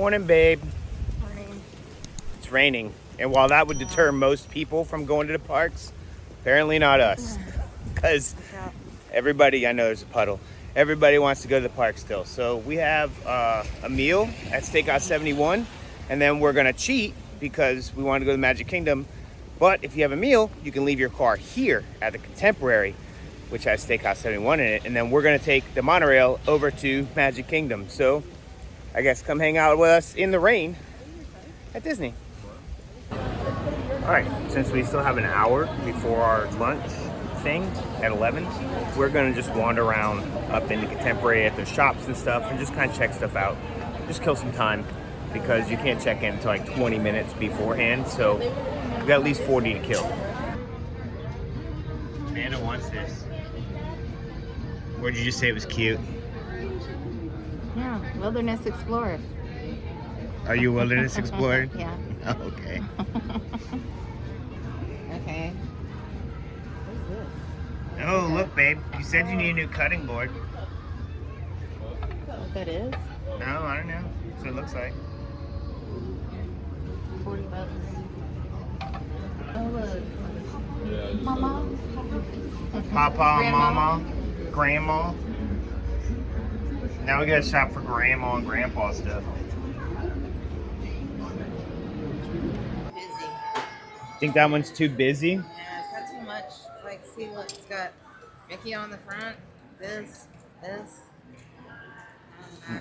Morning, babe. Morning. It's raining. And while that would deter most people from going to the parks, apparently not us. Because everybody, I know there's a puddle, everybody wants to go to the park still. So we have a meal at Steakhouse 71, and then we're going to cheat because we want to go to the Magic Kingdom. But if you have a meal, you can leave your car here at the Contemporary, which has Steakhouse 71 in it, and then we're going to take the monorail over to Magic Kingdom. So I guess come hang out with us in the rain at Disney. All right, since we still have an hour before our lunch thing at 11, we're gonna just wander around up in the Contemporary at the shops and stuff and just kind of check stuff out. Just kill some time because you can't check in until like 20 minutes beforehand, so we've got at least 40 to kill. Amanda wants this. Where'd you just say it was cute? Yeah, Wilderness Explorer. Are you a wilderness explorer? Yeah. Oh, okay. Okay. What's this? Oh, look, babe. You said you need a new cutting board. Is that what that is? No, I don't know. That's what it looks like. $40. Oh, look. Mama. Papa, Grandma. Mama, Grandma. Now we gotta shop for Grandma and Grandpa stuff. Busy. Think that one's too busy? Yeah, it's got too much. Like, see, look, it's got Mickey on the front. This.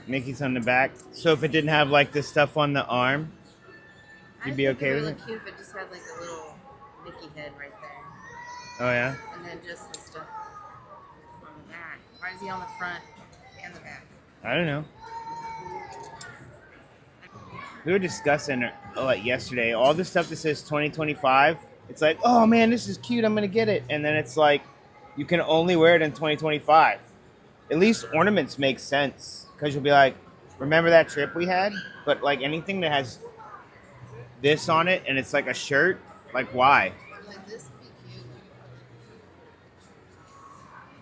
Mickey's on the back. So if it didn't have like this stuff on the arm, you'd be okay with it? It would look cute if it just had like a little Mickey head right there. Oh yeah? And then just the stuff on the back. Why is he on the front and the back? I don't know. We were discussing yesterday, all the stuff that says 2025, it's like, oh man, this is cute, I'm gonna get it. And then it's like, you can only wear it in 2025. At least ornaments make sense. Because you'll be like, remember that trip we had? But like anything that has this on it and it's like a shirt, like why? Like this would be cute.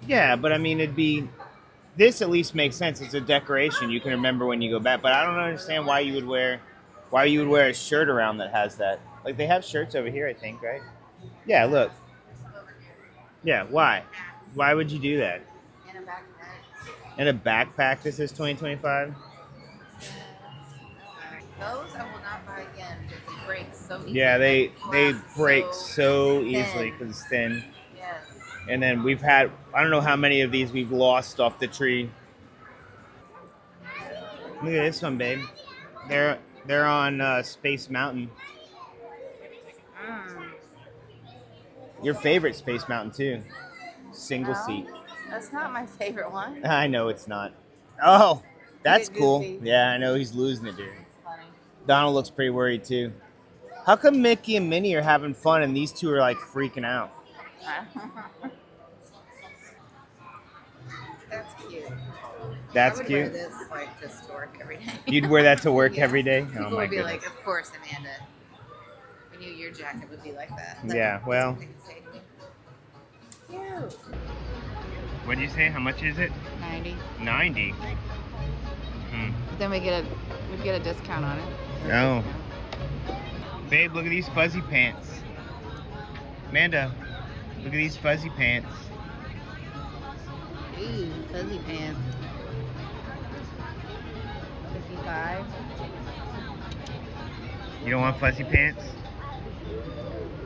Yeah, but I mean, this at least makes sense. It's a decoration. You can remember when you go back. But I don't understand why you would wear a shirt around that has that. Like they have shirts over here, I think, right? Yeah, look. Yeah, why? Why would you do that? And a backpack. And a backpack that says 2025? Those I will not buy again because they break so easily. Yeah, they Last break so thin. easily because it's thin. Yes. And then we've had, I don't know how many of these we've lost off the tree. Look at this one, babe. They're on Space Mountain. Your favorite Space Mountain too. Single No, seat. That's not my favorite one. I know it's not. Oh, that's Look at cool. Goofy. Yeah, I know he's losing it, dude. It's funny. Donald looks pretty worried too. How come Mickey and Minnie are having fun and these two are like freaking out? That's cute. That's I would cute. wear this like just to work every day. You'd wear that to work Yeah. every day? People Oh my would be goodness. like, of course, Amanda. We knew your jacket would be like that. Yeah, well. Cute. What did you say? How much is it? 90. 90. Then we get a discount on it. Oh. Babe, look at these fuzzy pants. Amanda, look at these fuzzy pants. Ooh, fuzzy pants. 55. You don't want fuzzy pants?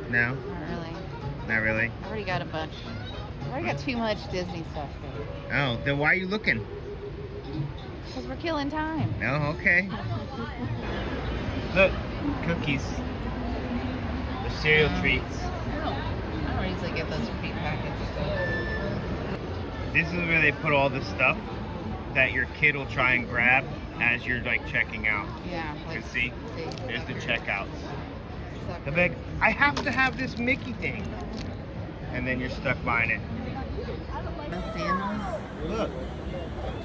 No? Not really. Not really? I already got a bunch. I already got too much Disney stuff here. Oh, then why are you looking? Because we're killing time. Oh, okay. Look, cookies. The cereal treats. I don't usually get those pre-packaged. This is where they put all the stuff that your kid will try and grab as you're like checking out. Yeah. You can see, there's the checkouts. So They're like, I have to have this Mickey thing. And then you're stuck buying it. sandals. Look,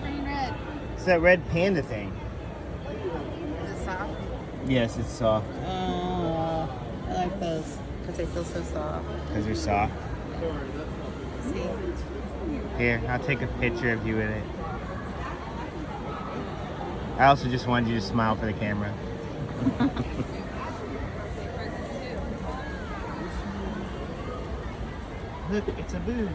Green red. it's that red panda thing. Is it soft? Yes, it's soft. Oh, I like those because they feel so soft. Because they're soft. See? Here, I'll take a picture of you with it. I also just wanted you to smile for the camera. Look, it's a boo.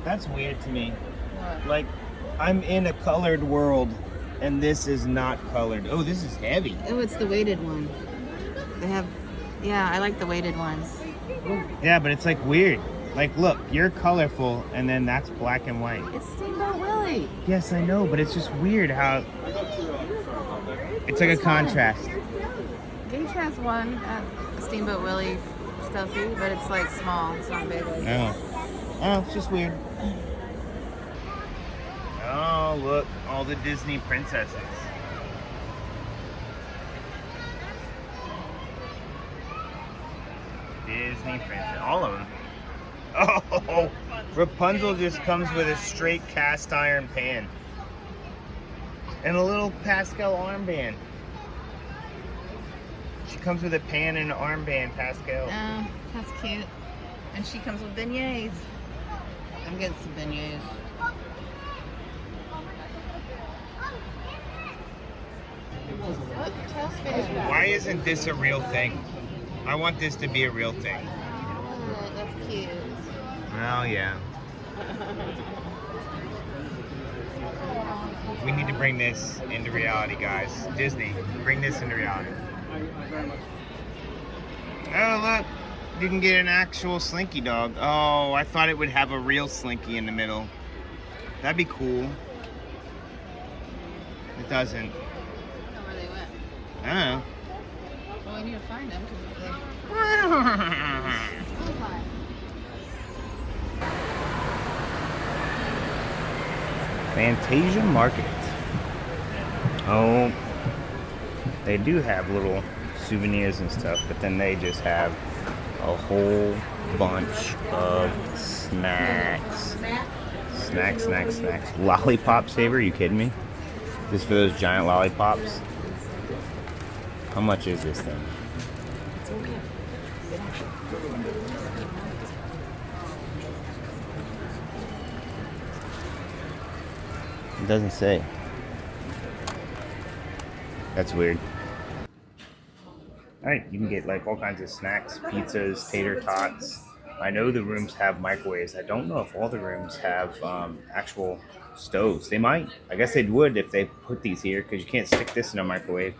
That's weird to me. What? Like, I'm in a colored world, and this is not colored. Oh, this is heavy. Oh, it's the weighted one. They have, yeah, I like the weighted ones. Yeah, but it's like weird. Like, look, you're colorful, and then that's black and white. It's Steamboat Willie. Yes, I know, but it's just weird how it's like a contrast. Gage has one at Steamboat Willie stuffy, but it's like small. It's not big. Oh, it's just weird. Oh, look, all the Disney princesses. Disney princess, all of them. Oh, Rapunzel just comes with a straight cast iron pan and a little Pascal armband. She comes with a pan and an armband, Pascal. Oh, that's cute. And she comes with beignets. I'm getting some beignets. What? Tailspin. Why isn't this a real thing? I want this to be a real thing. Oh, that's cute. Well, yeah. We need to bring this into reality, guys. Disney, bring this into reality. Oh, look. You can get an actual Slinky dog. Oh, I thought it would have a real Slinky in the middle. That'd be cool. It doesn't. I don't know where they went. I don't know. Well, we need to find them. Fantasia Market. Oh, they do have little souvenirs and stuff, but then they just have a whole bunch of snacks. Snacks. Lollipop saver, are you kidding me? Just for those giant lollipops? How much is this thing? It doesn't say. That's weird. Alright, you can get like all kinds of snacks, pizzas, tater tots. I know the rooms have microwaves. I don't know if all the rooms have actual stoves. They might. I guess they would if they put these here, because you can't stick this in a microwave.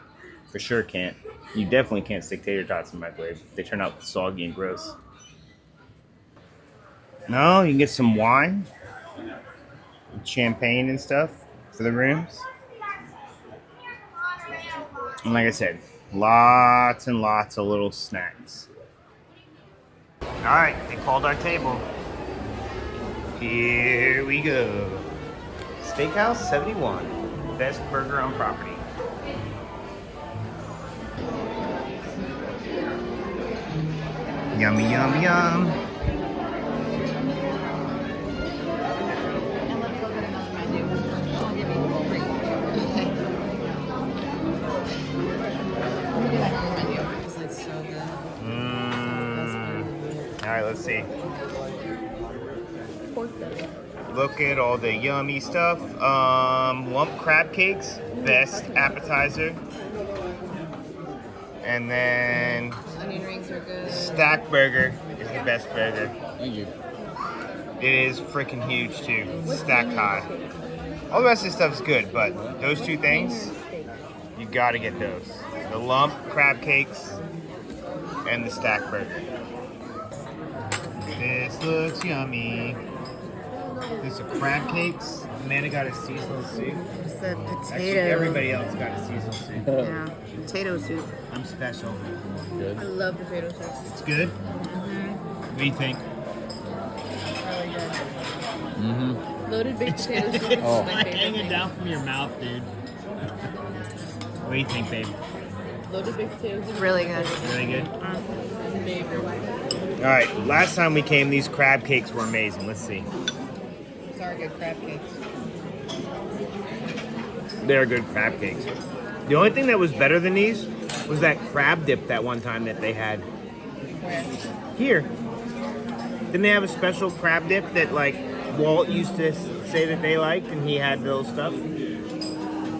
For sure can't. You definitely can't stick tater tots in a microwave. They turn out soggy and gross. No, you can get some wine, champagne and stuff for the rooms. And like I said, lots and lots of little snacks. Alright, they called our table. Here we go. Steakhouse 71. Best burger on property. Yummy, yum, yum. And let's look at another menu. I'll give you a little break. Okay. Let me get back to the menu. It's like so good. Alright, let's see. Look at all the yummy stuff. Lump crab cakes, best appetizer. And then Onion rings are good. Stack Burger is the best burger. Thank you. It is freaking huge too. It's stacked high. All the rest of the stuff's good, but those two things, you gotta get those. The lump crab cakes and the Stack Burger. This looks yummy. There's some crab cakes. Amanda got a seasonal soup. It's the Actually, potato. everybody else got a seasonal soup. Yeah, potato soup. I'm special. I Good. love potato soup. It's good? What do you think? Really good. Mm-hmm. Loaded baked potato soup is Oh. my favorite thing. down from your mouth, dude. What do you think, babe? Loaded baked potato soup. Really good. Really good? Favorite. All right, last time we came, these crab cakes were amazing. Let's see. These are good crab cakes. They're good crab cakes. The only thing that was better than these was that crab dip that one time that they had Where? here. Didn't they have a special crab dip that like Walt used to say that they liked, and he had those stuff. I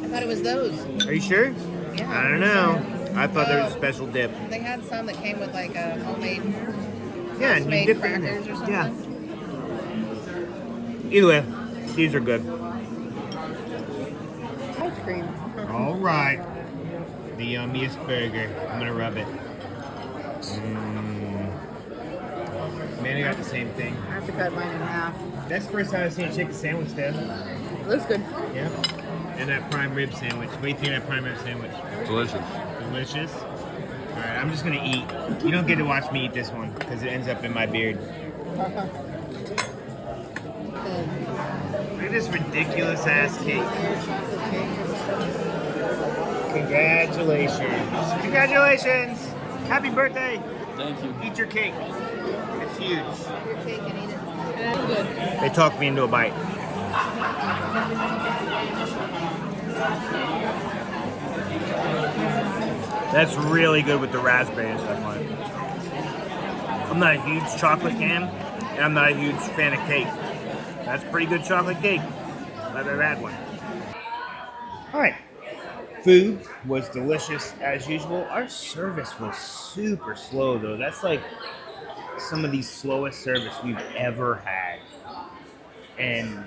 thought it was those. Are you sure? Yeah. I don't know. I thought there was a special dip. They had some that came with like a homemade, Yeah, and you made dip it in crackers there. or something. Yeah. Either way, these are good. Ice cream. All right. The yummiest burger. I'm gonna rub it. Man, I got the same thing. I have to cut mine in half. That's the first time I've seen a chicken sandwich, Deb. Looks good. Yeah. And that prime rib sandwich. What do you think of that prime rib sandwich? Delicious. Delicious. All right, I'm just gonna eat. You don't get to watch me eat this one because it ends up in my beard. Look at this ridiculous ass cake. Congratulations. Congratulations. Happy birthday. Thank you. Eat your cake. It's huge. Your cake and eat it. They talked me into a bite. That's really good with the raspberry and stuff on it. I'm not a huge chocolate fan, and I'm not a huge fan of cake. That's pretty good chocolate cake. I've ever had one. All right. Food was delicious as usual. Our service was super slow though. That's like some of the slowest service we've ever had. And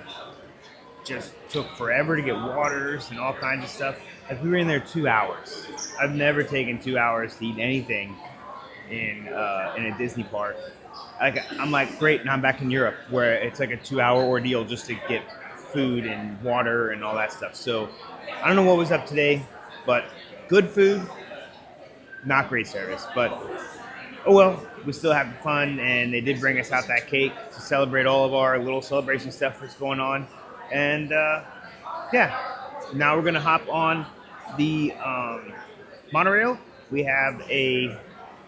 just took forever to get waters and all kinds of stuff. Like we were in there 2 hours. I've never taken 2 hours to eat anything in a Disney park. I'm like, great, now I'm back in Europe where it's like a 2 hour ordeal just to get food and water and all that stuff. So I don't know what was up today, but good food, not great service. But oh well, we still having fun, and they did bring us out that cake to celebrate all of our little celebration stuff that's going on. And yeah, now we're gonna hop on the monorail. We have a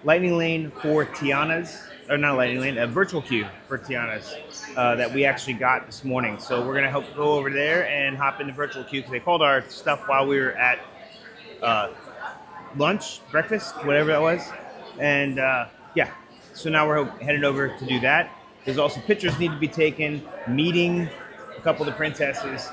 lightning lane for Tiana's, or not lightning lane, a virtual queue for Tiana's that we actually got this morning. So we're gonna go over there and hop in the virtual queue because they called our stuff while we were at lunch, breakfast, whatever that was. And yeah, so now we're headed over to do that. There's also pictures need to be taken, meeting a couple of the princesses.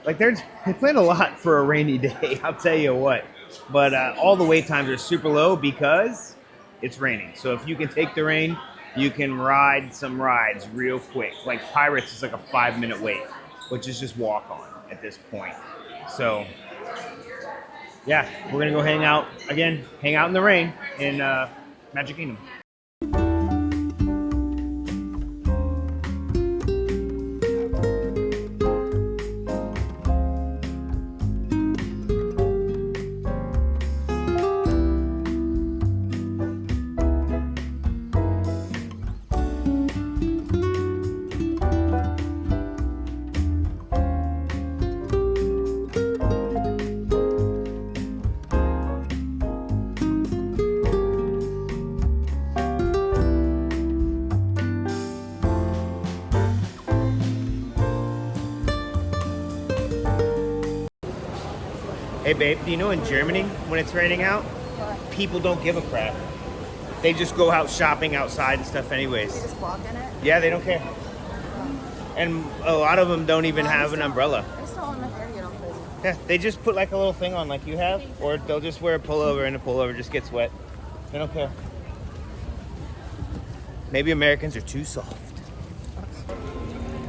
Like they planned a lot for a rainy day, I'll tell you what. But all the wait times are super low because it's raining. So if you can take the rain, you can ride some rides real quick. Like Pirates is like a 5-minute wait, which is just walk on at this point. So yeah, we're gonna go hang out in the rain in Magic Kingdom. Hey babe, do you know in Germany when it's raining out, people don't give a crap. They just go out shopping outside and stuff anyways. They just walk in it? Yeah, they don't care. And a lot of them don't even have an umbrella. I still want my hair to get all crazy. Yeah, they just put like a little thing on like you have, or they'll just wear a pullover and the pullover just gets wet. They don't care. Maybe Americans are too soft.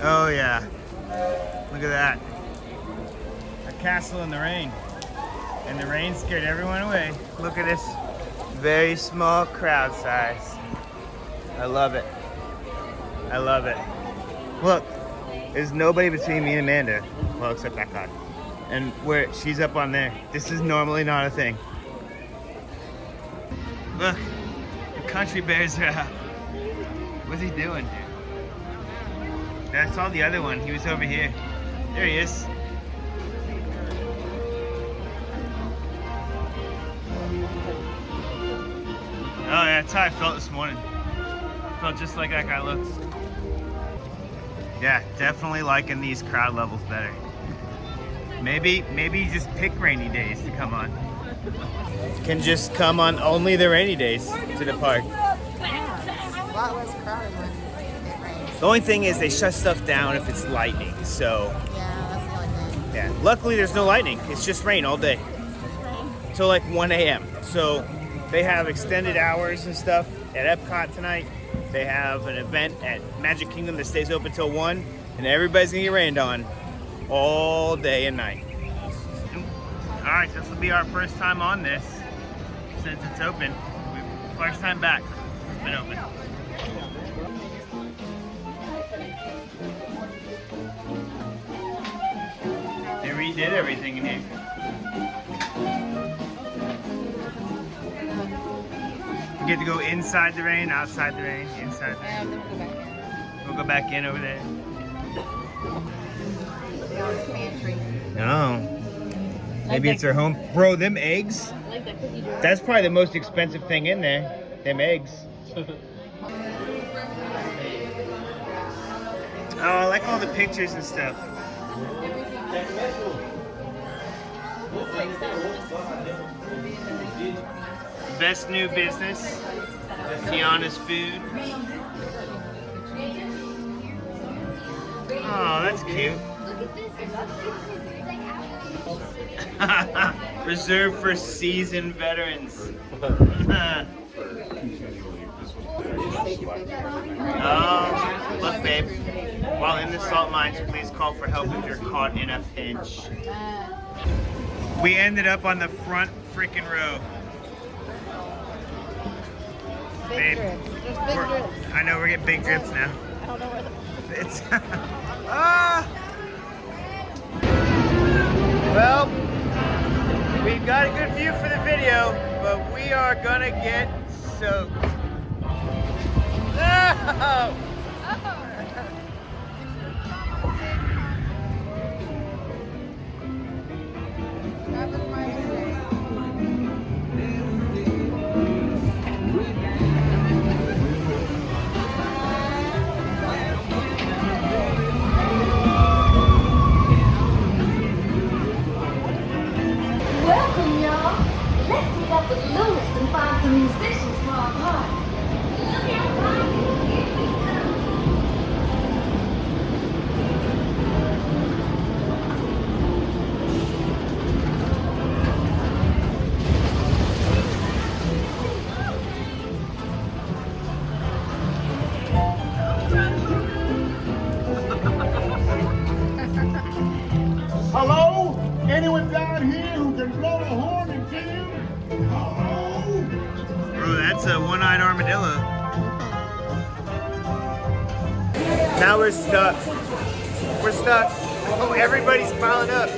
Oh yeah, look at that. A castle in the rain. And the rain scared everyone away. Look at this very small crowd size. I love it. I love it. Look, there's nobody between me and Amanda. Well, except that guy. And she's up on there. This is normally not a thing. Look, the country bears are out. What's he doing? I saw the other one. He was over here. There he is. Oh yeah, that's how I felt this morning. Felt just like that guy looks. Yeah, definitely liking these crowd levels better. Maybe you just pick rainy days to come on. Can just come on only the rainy days to the park. Yeah, a lot less crowded when it rains. The only thing is they shut stuff down if it's lightning. So Yeah, that's the only thing. yeah, luckily there's no lightning. It's just rain all day till like 1 a.m. So they have extended hours and stuff at Epcot tonight. They have an event at Magic Kingdom that stays open till 1, and everybody's gonna get rained on all day and night. All right, this will be our first time on this since it's open. First time back. It's been open. They redid everything in here. You get to go inside the rain, outside the rain, inside the Yeah, rain. then we'll go back in. We'll go back in over there. Beyond pantry. No. Maybe it's their home. Bro, them eggs, I like that cookie jar. that's probably the most expensive thing in there. Them eggs. Oh, I like all the pictures and stuff. Best new business. Tiana's food. Oh, that's cute. Reserved for seasoned veterans. Oh, look, babe. While in the salt mines, please call for help if you're caught in a pinch. We ended up on the front freaking row. Big Babe, drips. There's big drips. I know we're getting big drips now. I don't know where the... It's ah. Well, we've got a good view for the video, but we are gonna get soaked. No! That was my mistake. Welcome, y'all. Let's meet up with Lewis and find some musicians for our party. Look out, Hello? Anyone down here who can blow a horn and tune? Hello? Bro, that's a one-eyed armadillo. Now we're stuck. We're stuck. Oh, everybody's piling up.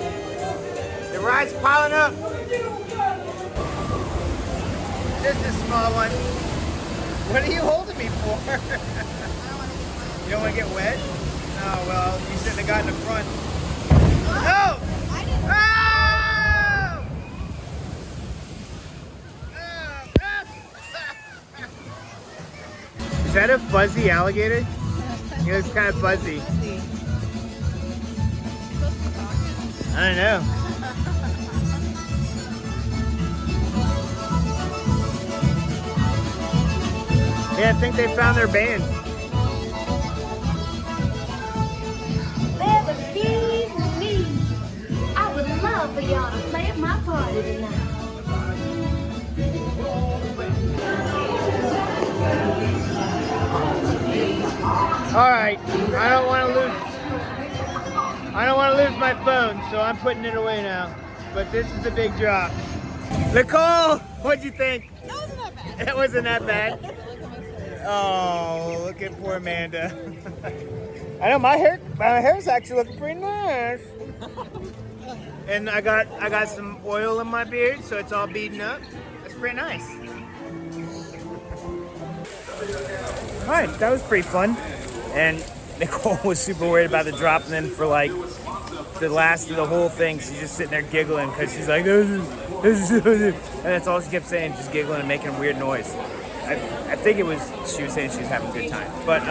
The ride's piling up. Just a small one. What are you holding me for? You don't want to get wet? Oh, well, you shouldn't have gotten in front. No! Oh! Is that a fuzzy alligator? He looks kind of fuzzy. I don't know. Yeah, I think they found their band. there, but excuse me. I would love for y'all to play at my party tonight. All right, I don't want to lose my phone, so I'm putting it away now. But this is a big drop. Nicole, what'd you think? That wasn't that bad. It wasn't that bad. Look at my face. Oh, look at poor Amanda. I know my hair's actually looking pretty nice. And I got some oil in my beard, so it's all beaten up. It's pretty nice. All right, that was pretty fun. And Nicole was super worried about the drop, and then for like the last of the whole thing, she's just sitting there giggling because she's like, this is, and that's all she kept saying, just giggling and making a weird noise. I think she was saying she was having a good time. But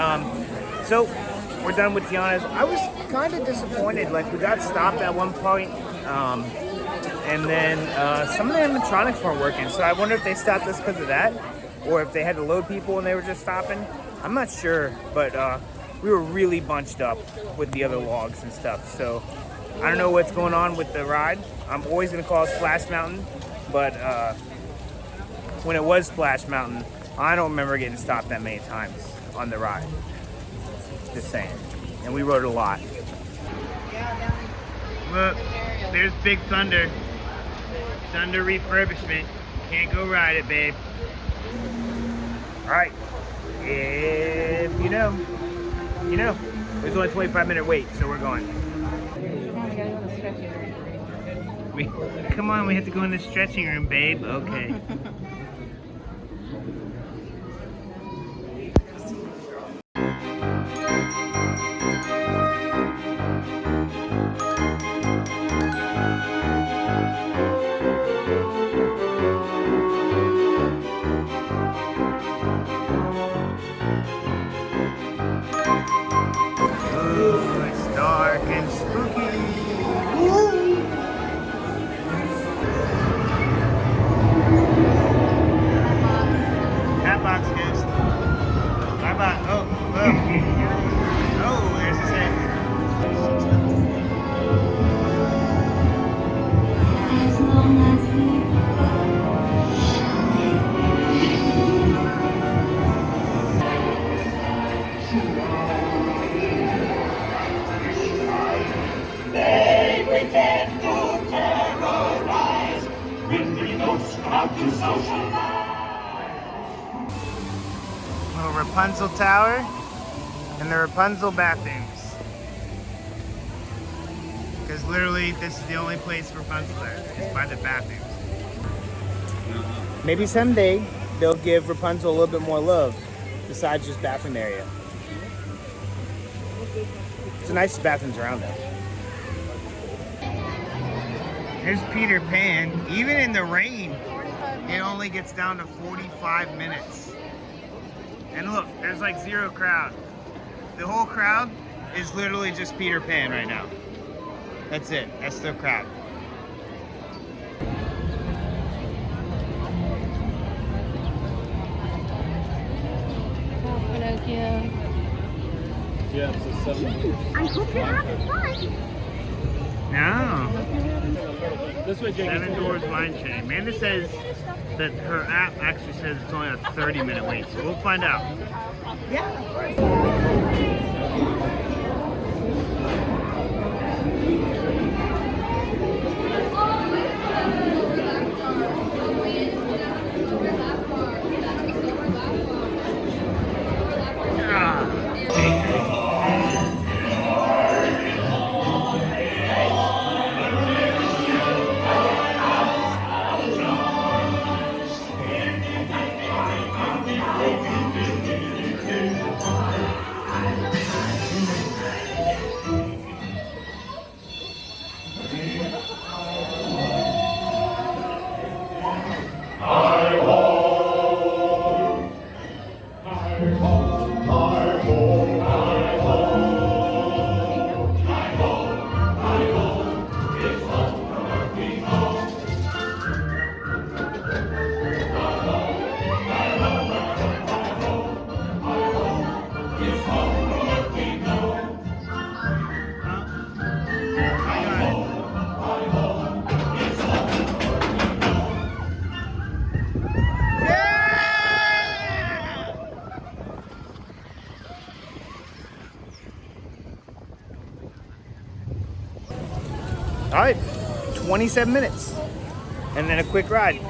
so we're done with Tiana's. I was kind of disappointed. Like we got stopped at one point, and then some of the animatronics weren't working. So I wonder if they stopped us because of that, or if they had to load people and they were just stopping. I'm not sure, but we were really bunched up with the other logs and stuff. So I don't know what's going on with the ride. I'm always gonna call it Splash Mountain, but when it was Splash Mountain, I don't remember getting stopped that many times on the ride. Just saying. And we rode a lot. Look, there's Big Thunder. Thunder refurbishment. Can't go ride it, babe. All right. If you know, you know. There's only a 25-minute wait, so we're going. Come on, we have to go in the stretching room, babe. Okay. Ooh, it's dark and spooky. Woo! Hat box ghost. Bye bye. Oh, oh. Oh, there's his head. As long as we They pretend to terrorize, bringing ghosts out to socialize. Little Rapunzel Tower and the Rapunzel bathrooms. Because literally, this is the only place Rapunzel's at, is by the bathrooms. Maybe someday they'll give Rapunzel a little bit more love besides just bathroom area. It's the nicest bathrooms around though. Here's Peter Pan. Even in the rain, it only gets down to 45 minutes. And look, there's like zero crowd. The whole crowd is literally just Peter Pan right now. That's it. That's the crowd. Pinocchio. Yeah, it's a 7 years. I hope you're having fun. No. This way, Jake. 7 Doors Wine Chain. Amanda says that her app actually says it's only a 30-minute wait, so we'll find out. All right, 27 minutes, and then a quick ride.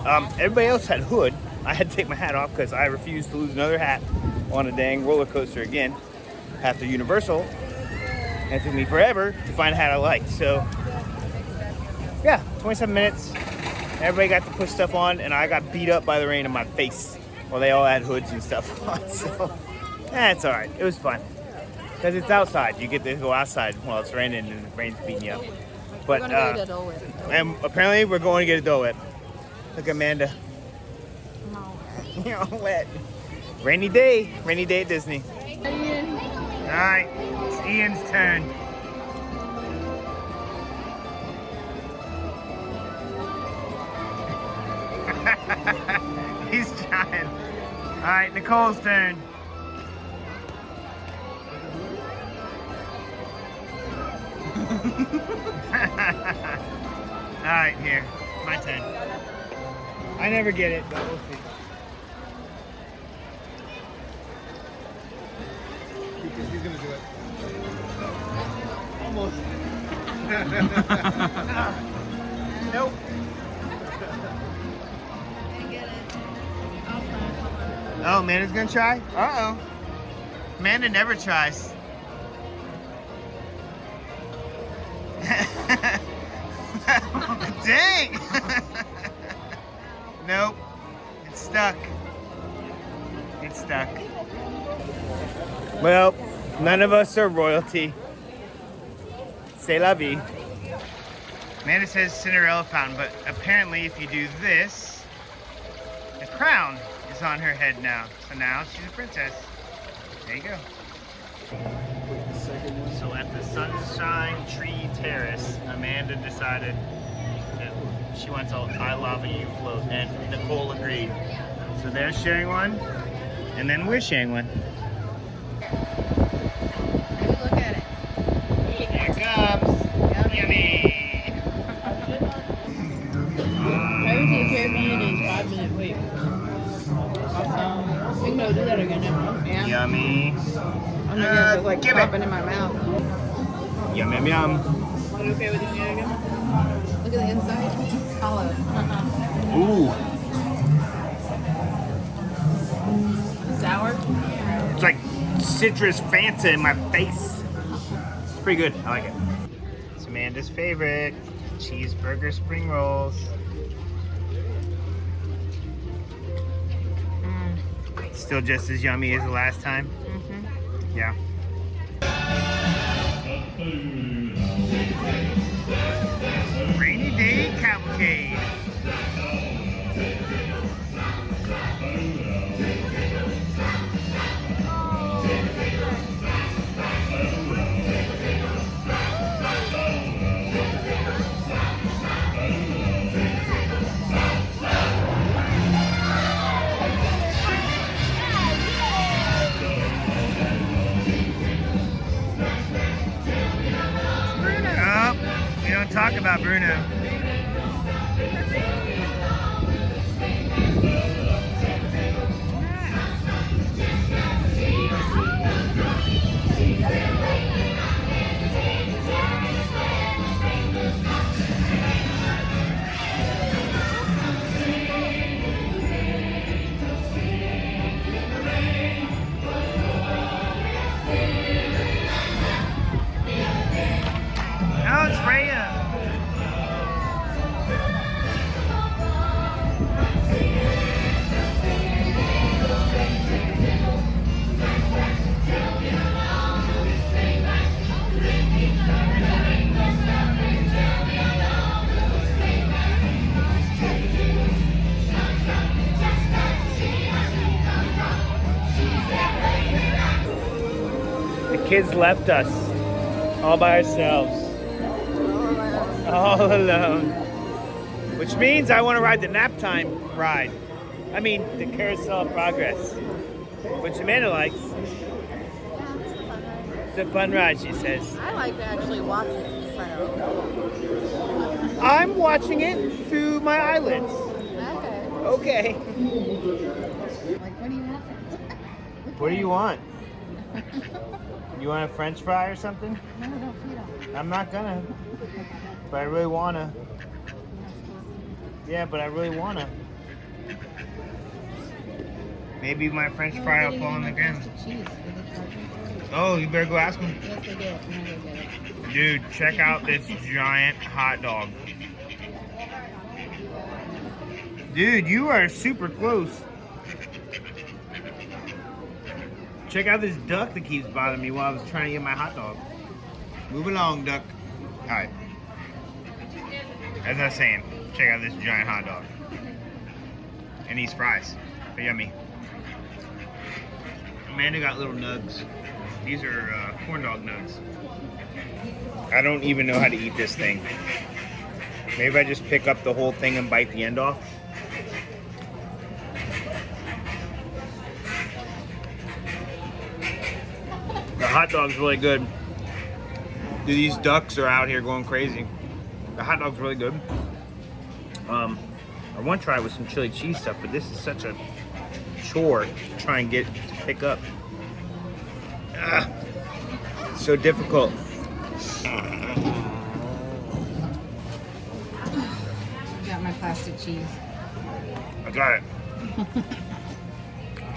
Everybody else had hood. I had to take my hat off because I refused to lose another hat on a dang roller coaster again after Universal. And it took me forever to find a hat I liked. So, yeah, 27 minutes. Everybody got to put stuff on, and I got beat up by the rain in my face while they all had hoods and stuff on. So, it's all right. It was fun because it's outside. You get to go outside while it's raining and the rain's beating you up. But We're gonna go get a Dole Whip. and apparently we're going to get a Dole Whip. Look, Amanda. You're all wet. Rainy day at Disney. All right, it's Ian's turn. He's trying. All right, Nicole's turn. Alright, here. My turn. I never get it, but we'll see. He's gonna do it. Almost. Nope. Oh, Amanda's gonna try? Uh-oh. Amanda never tries. Dang! Nope. It's stuck. It's stuck. Well, none of us are royalty. C'est la vie. Amanda says Cinderella fountain, but apparently if you do this, the crown is on her head now. So now she's a princess. There you go. So at the Sunshine Tree Terrace, Amanda decided that she wants a I Love You float, and Nicole agreed. So they're sharing one, and then we're sharing one. Look at it. Here it comes. Yummy. Everything carried me in is 5-minute wait. We can go do that again now. Yeah. Yummy. Oh my goodness, it's like give popping in my mouth. Yum, yum, yum. Is it okay with you again? Look at the inside. It's hollow. Ooh. Sour? It's like citrus Fanta in my face. It's pretty good. I like it. It's Amanda's favorite. Cheeseburger spring rolls. Still just as yummy as the last time? Mm-hmm. Yeah. Rainy day cavalcade. Oh, we don't talk about Bruno. Oh, it's Rhea. The kids left us all by ourselves. All alone. Which means I want to ride the nap time ride. I mean, the Carousel of Progress. Which Amanda likes. It's a fun ride, she says. I like to actually watch it, so. I'm watching it through my eyelids. Okay. Okay. Like, what do you want? What do you want? You want a French fry or something? No, don't feed them. I'm not gonna. But I really wanna. Yeah, but I really wanna. Maybe my French fry will fall on the ground. Cheese. Oh, you better go ask him. Yes, they did. I'm gonna go get it. Dude, check out this giant hot dog. Dude, you are super close. Check out this duck that keeps bothering me while I was trying to get my hot dog. Move along, duck. Alright. As I was saying, check out this giant hot dog. And these fries. They're yummy. Amanda got little nugs. These are corn dog nugs. I don't even know how to eat this thing. Maybe I just pick up the whole thing and bite the end off. The hot dog's really good. Dude, these ducks are out here going crazy. The hot dog's really good. I want to try it with some chili cheese stuff, but this is such a chore to try and get to pick up. So difficult. Got my plastic cheese. I got it.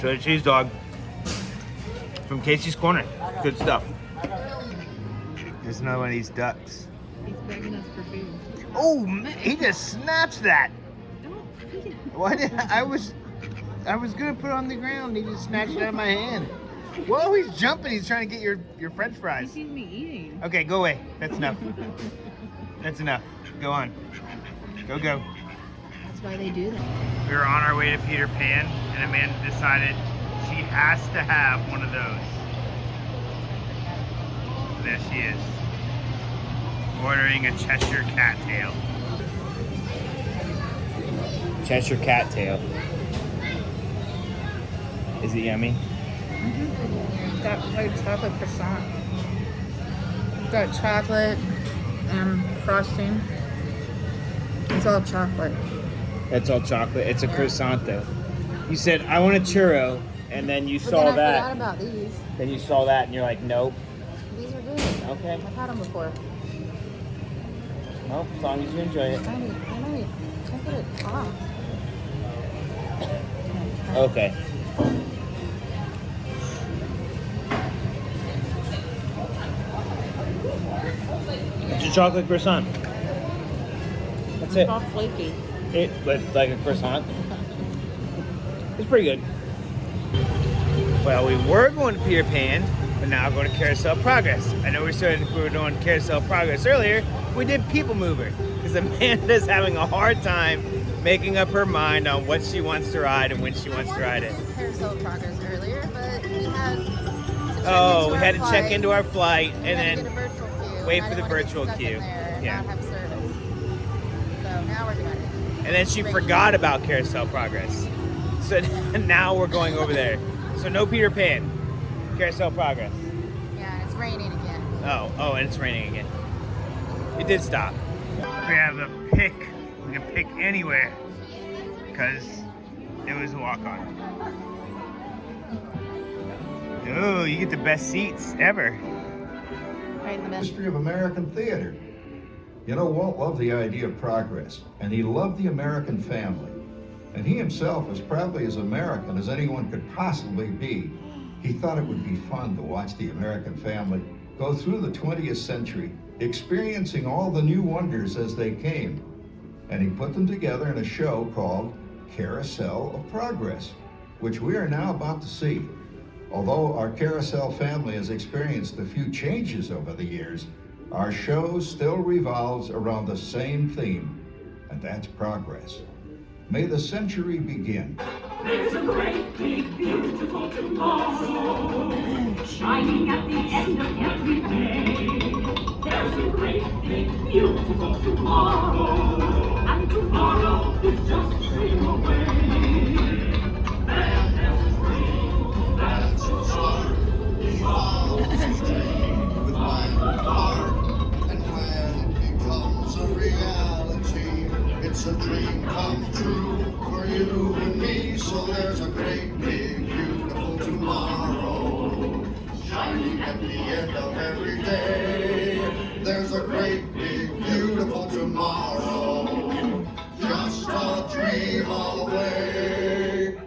Chili cheese dog from Casey's Corner. Good stuff. There's another one of these ducks. He's begging us for food. Oh, he just snatched that. Don't feed him. Why did I was gonna put it on the ground. He just snatched it out of my hand. Whoa, he's jumping. He's trying to get your French He fries. sees me eating. Okay, go away. That's enough. That's enough. Go on. Go. That's why they do that. We were on our way to Peter Pan, and Amanda decided she has to have one of those. There she is, ordering a Cheshire cat tail. Cheshire cat tail. Is it yummy? It's got like chocolate croissant. It's got chocolate and frosting. It's all chocolate. That's all chocolate. It's a croissant though. You said, I want a churro, and then you saw I forgot that. about these. Then you saw that, and you're like, nope. These are good. Okay. I've had them before. Well, as long as you enjoy it. I might take it off. Okay. It's a chocolate croissant. That's it. It's all flaky. But like a croissant. It's pretty good. Well, we were going to Peter Pan, but now we're going to Carousel Progress. I know we were doing Carousel Progress earlier. We did People Mover because Amanda's having a hard time making up her mind on what she wants to ride and when she wants to ride it. Carousel Progress earlier, but we had We had to check into our flight and then get a virtual queue, wait and I for the didn't wanna get virtual stuck in queue. there and Yeah. not have service. So now we're doing it. And then she forgot about Carousel Progress. So now we're going over there. So no Peter Pan. Carousel Progress. Yeah, it's raining again. Oh, and it's raining again. It did stop. We have a pick. We can pick anywhere because it was a walk-on. Oh, you get the best seats ever. Right in the middle. History of American theater. You know, Walt loved the idea of progress, and he loved the American family. And he himself, as proudly as American as anyone could possibly be, he thought it would be fun to watch the American family go through the 20th century, experiencing all the new wonders as they came. And he put them together in a show called Carousel of Progress, which we are now about to see. Although our Carousel family has experienced a few changes over the years, our show still revolves around the same theme, and that's progress. May the century begin. There's a great, big, beautiful tomorrow, shining at the end of every day. There's a great, big, beautiful tomorrow, and tomorrow is just a dream away. And there's a dream that's so hard, with my heart, and when it becomes a reality, it's a dream come true for you and me. So there's a great, big, beautiful tomorrow, shining at the end of every day. There's a great, big, beautiful tomorrow, just a dream away.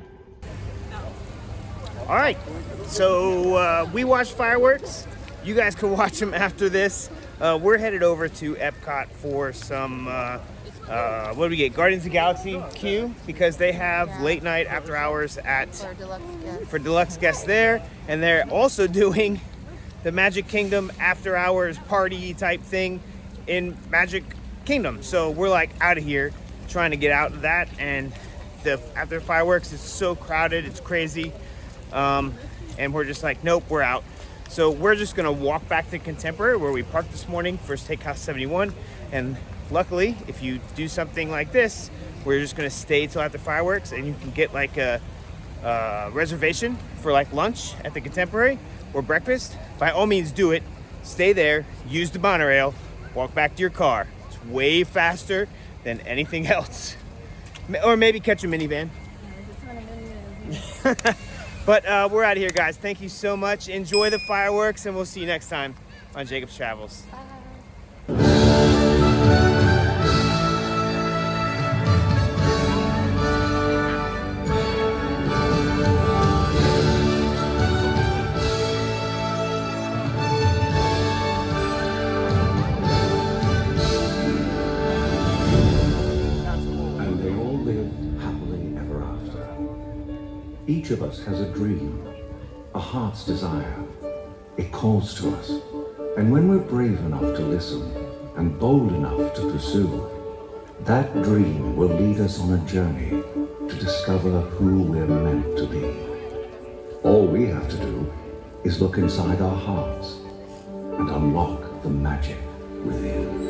All right, so we watched fireworks. You guys can watch them after this. We're headed over to Epcot for some, what do we get? Guardians of the Galaxy queue, because they have late night after hours for deluxe guests there. And they're also doing the Magic Kingdom after hours party type thing in Magic Kingdom. So we're like out of here trying to get out of that. And after fireworks, it's so crowded, it's crazy. And we're just like, nope, we're out. So we're just gonna walk back to Contemporary where we parked this morning for Steakhouse 71. And luckily, if you do something like this, we're just gonna stay till after fireworks, and you can get like a reservation for like lunch at the Contemporary or breakfast. By all means do it stay there, use the monorail, walk back to your car. It's way faster than anything else. Or maybe catch a minivan. But we're out of here, guys. Thank you so much. Enjoy the fireworks, and we'll see you next time on Jacob's Travels. And they all live happily ever after. Each of us has a dream, a heart's desire. It calls to us. And when we're brave enough to listen and bold enough to pursue, that dream will lead us on a journey to discover who we're meant to be. All we have to do is look inside our hearts and unlock the magic within.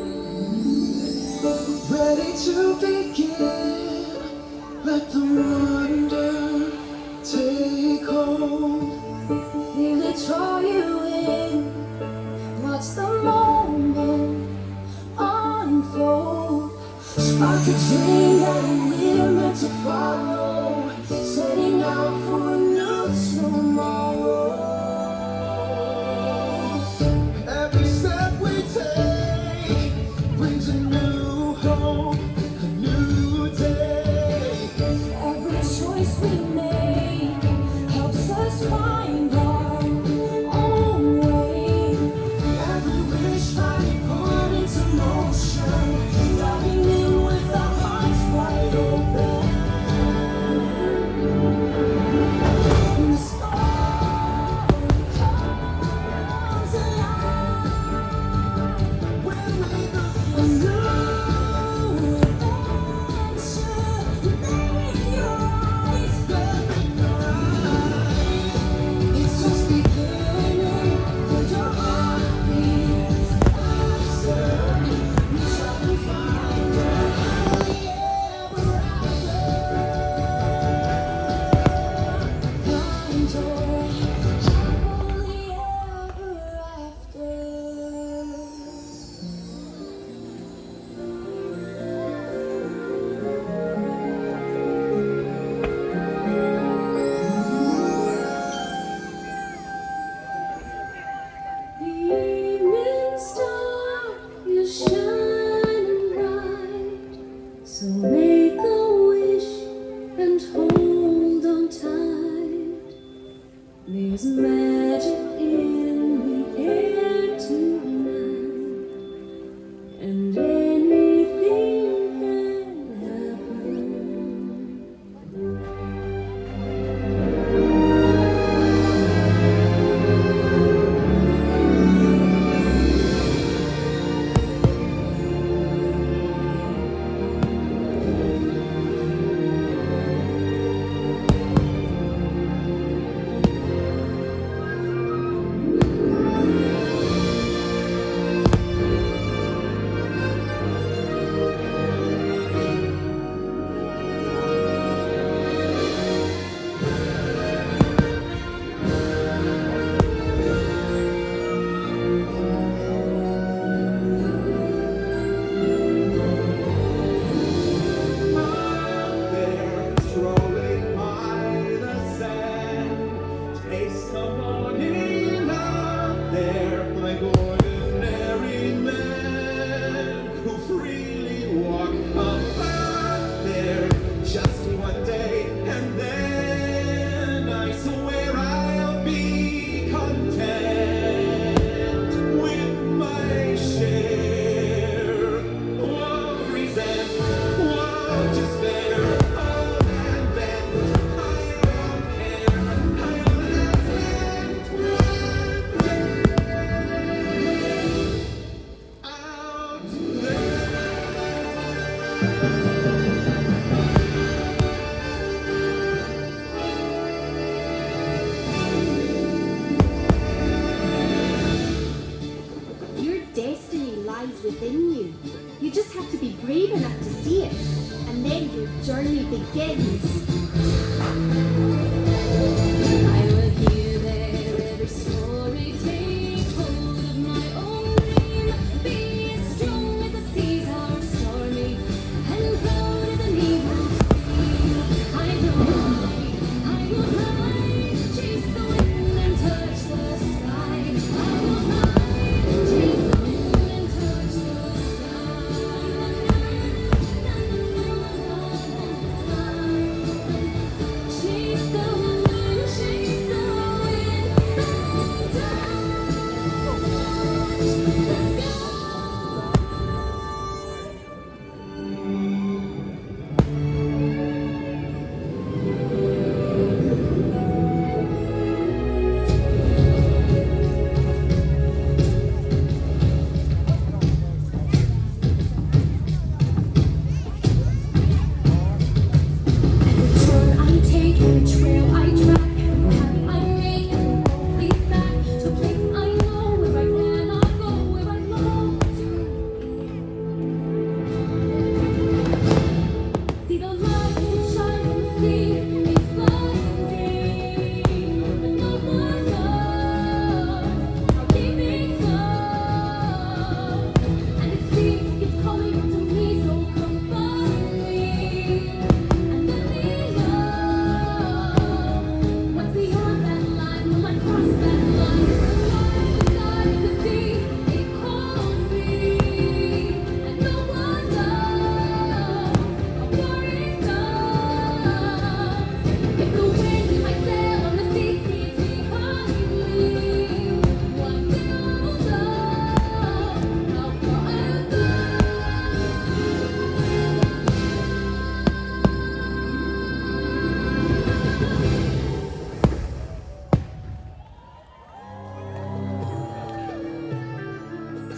Ready to begin, let the wonder take hold. Feel it draw you in, watch the moment unfold. Spark a dream that we're meant to follow, setting out for a new tomorrow. Every step we take brings a new hope, a new day. Every choice we make helps us find our own way. Every wish finally put into motion, diving in with our hearts wide open. And the story comes alive when we look a new adventure. Maybe your eyes very night. It's just beginning. Feel your heartbeat faster. Reach out and find her happily ever after. Find joy happily ever after. The evening star is shining bright, so make a wish and hold on tight. There's magic in the air tonight, and anything can happen. There, strolling by the sand, taste the morning out there, like ordinary men who freely walk about there. Just one day, and then I swear I'll be content with my share of resentment, despair. Your destiny lies within you. You just have to be brave enough to see it, and then your journey begins. I will hear that every story takes hold of my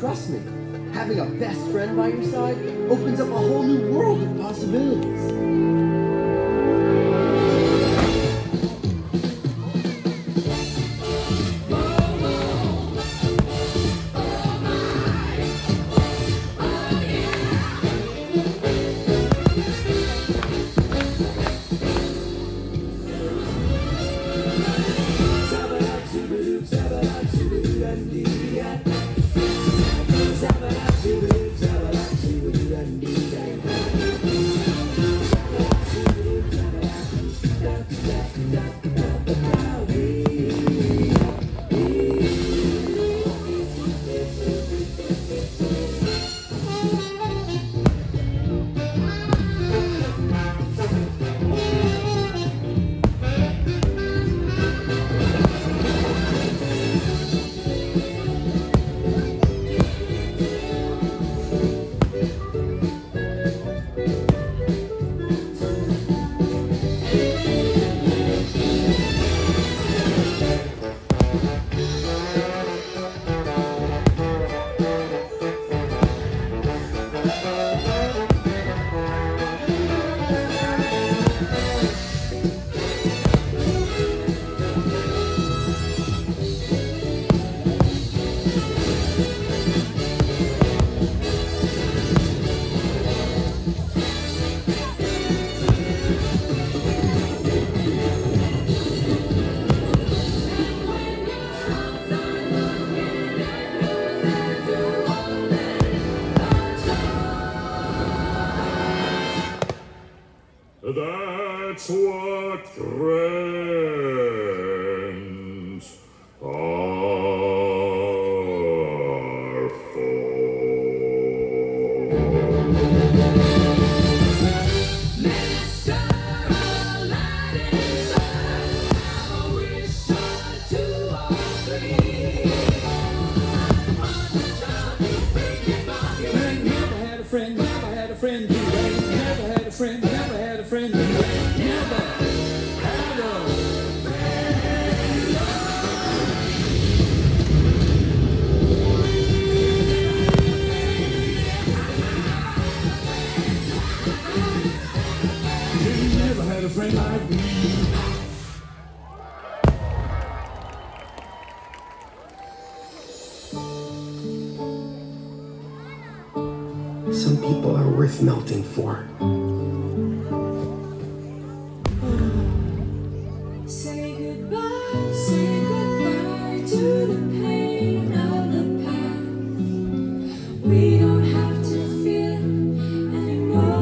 Trust me, having a best friend by your side opens up a whole new world of possibilities. That's what friends are for. Friend, never had a friend who ain't never had a friend, never had a friend who ain't never had a friend. Never had a friend like me. Some people are worth melting for. Say goodbye to the pain of the past. We don't have to feel it anymore.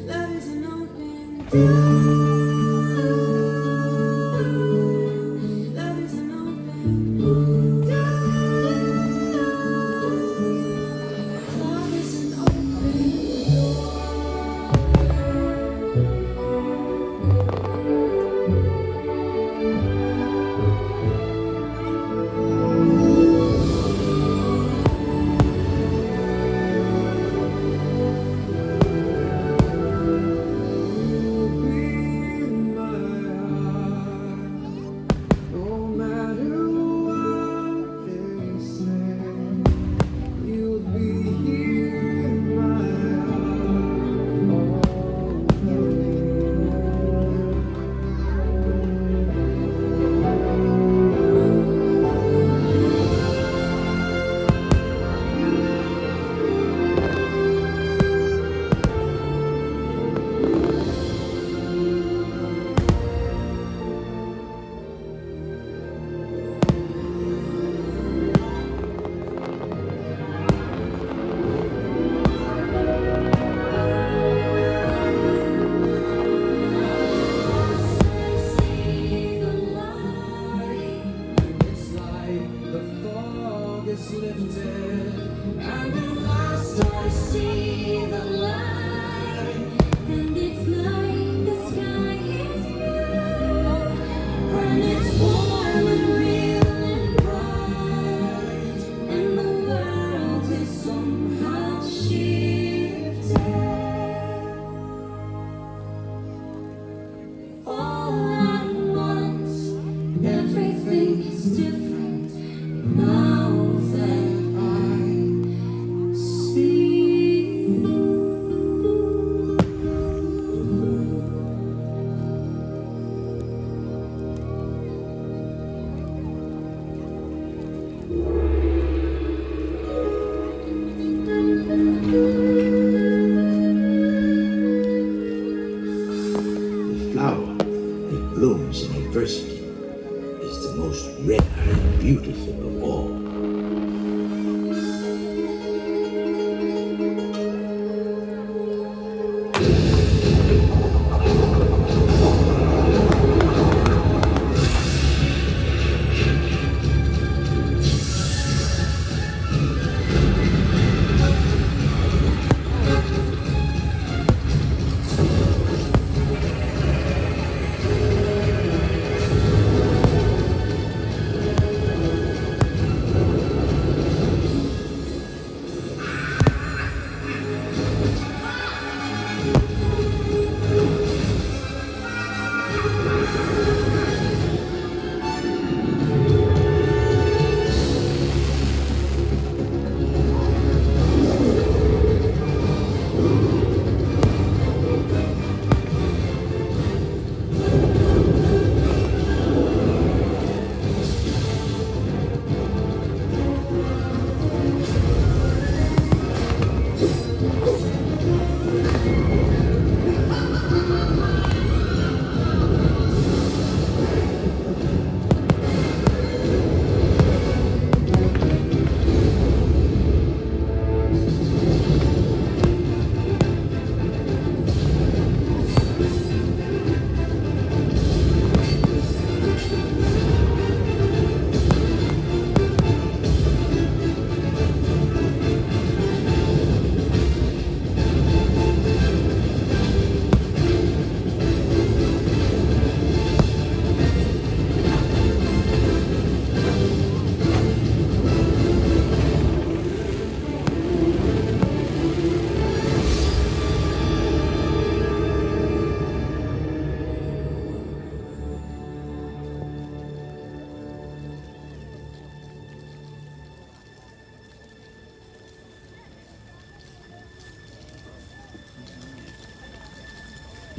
Love is an open door. Love is an open door. that blooms in adversity is the most rare and beautiful of all.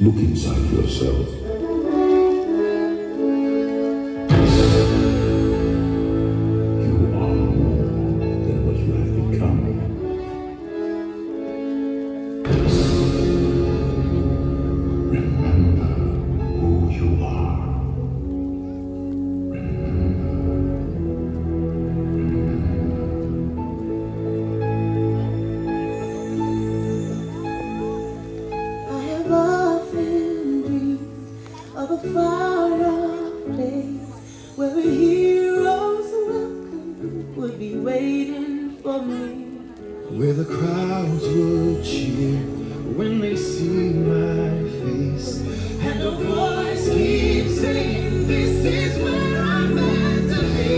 Look inside yourself. You are more than what you have become. Remember who you are. I have often dreamed of a far-off place where a hero's welcome would be waiting for me. Where the crowds would cheer when they see my face, and a voice keeps saying, "This is where I'm meant to be."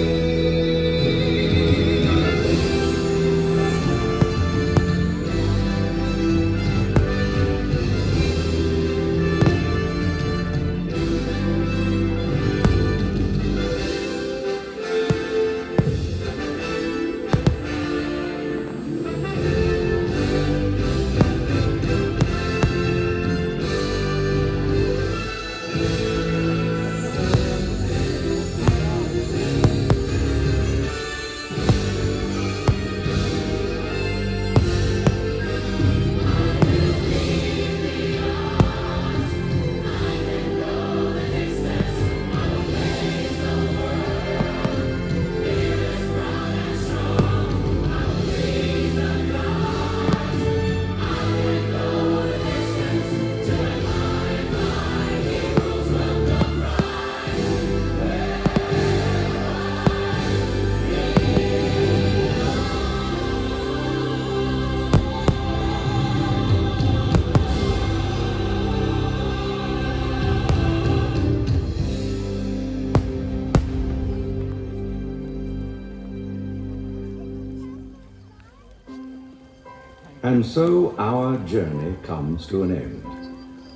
And so our journey comes to an end,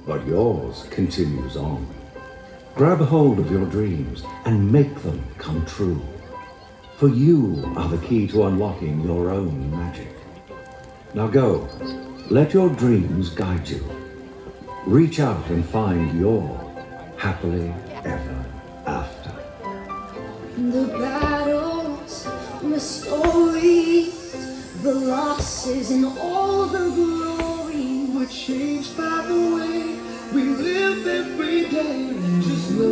but yours continues on. Grab hold of your dreams and make them come true. For you are the key to unlocking your own magic. Now go, let your dreams guide you. Reach out and find your happily ever after. The battles, the stories, the losses and all the glory We're changed by the way we live. live every day just looking